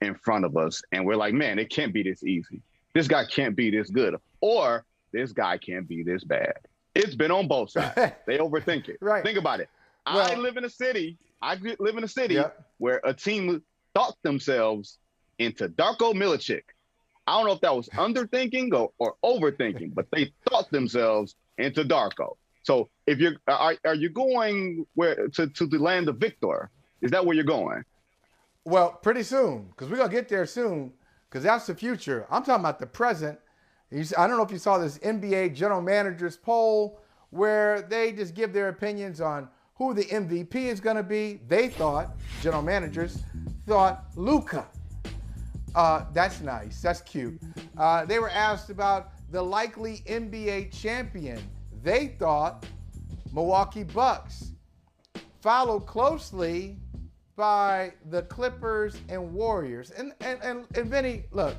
in front of us, and we're like, man, it can't be this easy. This guy can't be this good, or this guy can't be this bad. It's been on both sides. They overthink it. Right. Think about it. Well, I live in a city Yep. where a team thought themselves into Darko Milicic. I don't know if that was underthinking or overthinking, but they thought themselves into Darko. So if you're, are you going to the land of Victor? Is that where you're going? Well, pretty soon, because we're going to get there soon, because that's the future. I'm talking about the present. I don't know if you saw this NBA general managers poll where they just give their opinions on who the MVP is going to be. They thought, general managers thought Luka. That's nice. That's cute. They were asked about the likely NBA champion. They thought Milwaukee Bucks, followed closely by the Clippers and Warriors. And Vinny, look,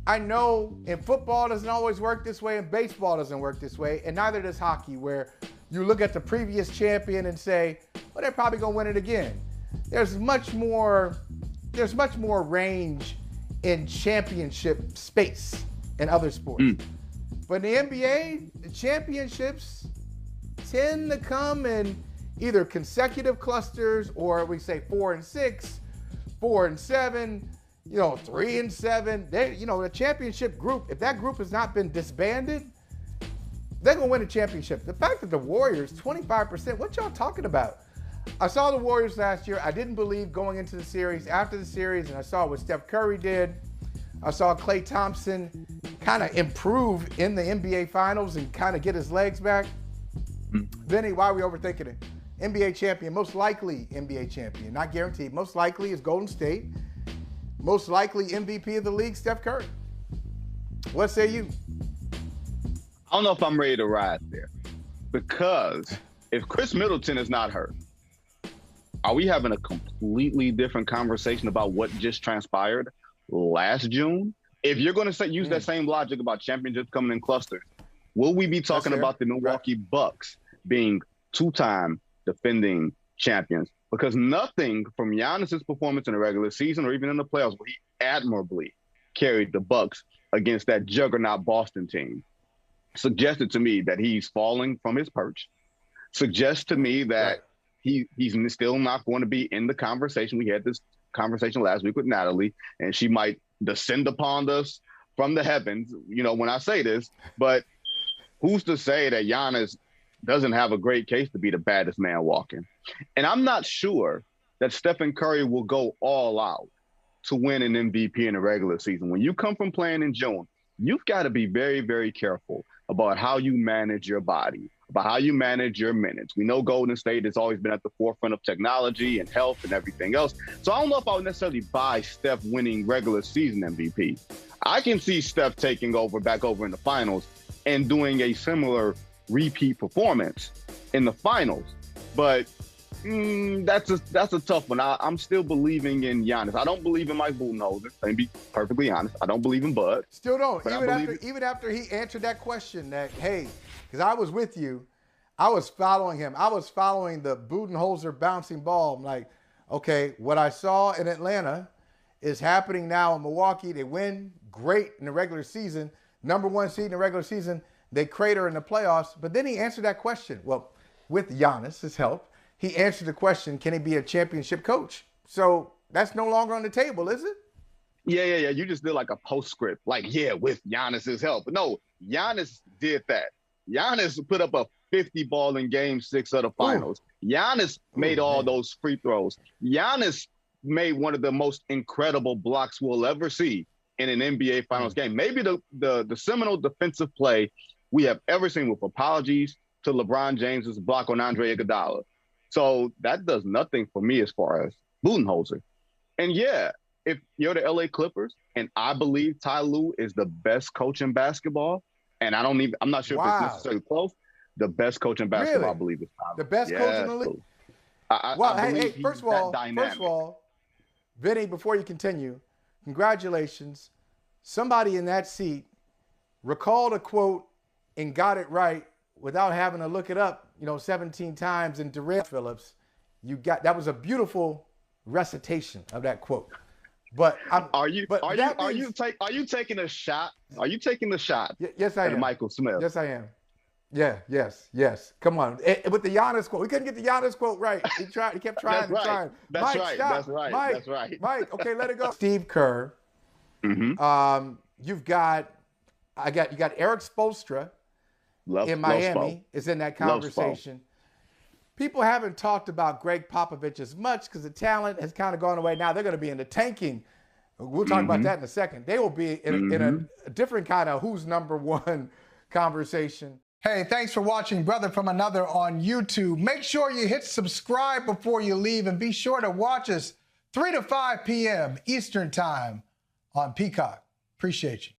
I know in football doesn't always work this way, and baseball doesn't work this way, and neither does hockey, where you look at the previous champion and say, well, they're probably going to win it again. There's much more range in championship space in other sports. But in the NBA, the championships tend to come in either consecutive clusters, or we say 4 and 6, 4 and 7, 3 and 7. The championship group, if that group has not been disbanded, they're going to win a championship. The fact that the Warriors, 25%, what y'all talking about? I saw the Warriors last year. I didn't believe going into the series. After the series, and I saw what Steph Curry did. I saw Klay Thompson kind of improve in the NBA Finals and kind of get his legs back. Vinny, why are we overthinking it? NBA champion, most likely NBA champion, not guaranteed. Most likely is Golden State. Most likely MVP of the league, Steph Curry. What say you? I don't know if I'm ready to ride there, because if Chris Middleton is not hurt, are we having a completely different conversation about what just transpired last June? If you're going to use that same logic about championships coming in clusters, will we be talking about the Milwaukee Bucks being two-time defending champions? Because nothing from Giannis's performance in the regular season or even in the playoffs, where he admirably carried the Bucks against that juggernaut Boston team, suggested to me that he's falling from his perch. Suggests to me that he's still not going to be in the conversation. We had this conversation last week with Natalie, and she might descend upon us from the heavens, when I say this. But who's to say that Giannis doesn't have a great case to be the baddest man walking? And I'm not sure that Stephen Curry will go all out to win an MVP in the regular season. When you come from playing in June, you've got to be very, very careful about how you manage your body, about how you manage your minutes. We know Golden State has always been at the forefront of technology and health and everything else. So I don't know if I would necessarily buy Steph winning regular season MVP. I can see Steph taking back over in the finals and doing a similar repeat performance in the finals. But that's a tough one. I'm still believing in Giannis. I don't believe in Mike Budenholzer. Let me be perfectly honest. I don't believe in Bud. Still don't. Even after he answered that question, that, hey, because I was with you, I was following him. I was following the Budenholzer bouncing ball. I'm like, okay, what I saw in Atlanta is happening now in Milwaukee. They win great in the regular season, number 1 seed in the regular season. They crater in the playoffs. But then he answered that question. Well, with Giannis's help, he answered the question, can he be a championship coach? So that's no longer on the table, is it? Yeah. You just did like a postscript, like, with Giannis's help. But no, Giannis did that. Giannis put up a 50 ball in game 6 of the finals. Giannis made all those free throws. Giannis made one of the most incredible blocks we'll ever see in an NBA finals game. Maybe the seminal defensive play we have ever seen, with apologies to LeBron James's block on Andre Iguodala. So that does nothing for me as far as Budenholzer. And if you're the LA Clippers, and I believe Ty Lue is the best coach in basketball, and I'm not sure if it's necessarily close, the best coach in basketball, I believe, is Ty Lue. The best coach in the league? Hey, first of all, Vinny, before you continue, congratulations. Somebody in that seat recalled a quote and got it right without having to look it up, 17 times. And Durant Phillips, that was a beautiful recitation of that quote. But are you taking a shot? Are you taking the shot? Yes, I am. Michael Smith. Yes, I am. Yeah, yes. Come on. With the Giannis quote. We couldn't get the Giannis quote right. He kept trying and trying. That's Mike, right. stop. That's right. Mike, That's right. Mike, okay, let it go. Steve Kerr. Mm-hmm. You got Eric Spoelstra in Miami is in that conversation. People haven't talked about Greg Popovich as much because the talent has kind of gone away. Now they're going to be in the tanking. We'll talk about that in a second. They will be in a different kind of who's number one conversation. Hey, thanks for watching Brother from Another on YouTube. Make sure you hit subscribe before you leave, and be sure to watch us 3 to 5 p.m. Eastern Time on Peacock. Appreciate you.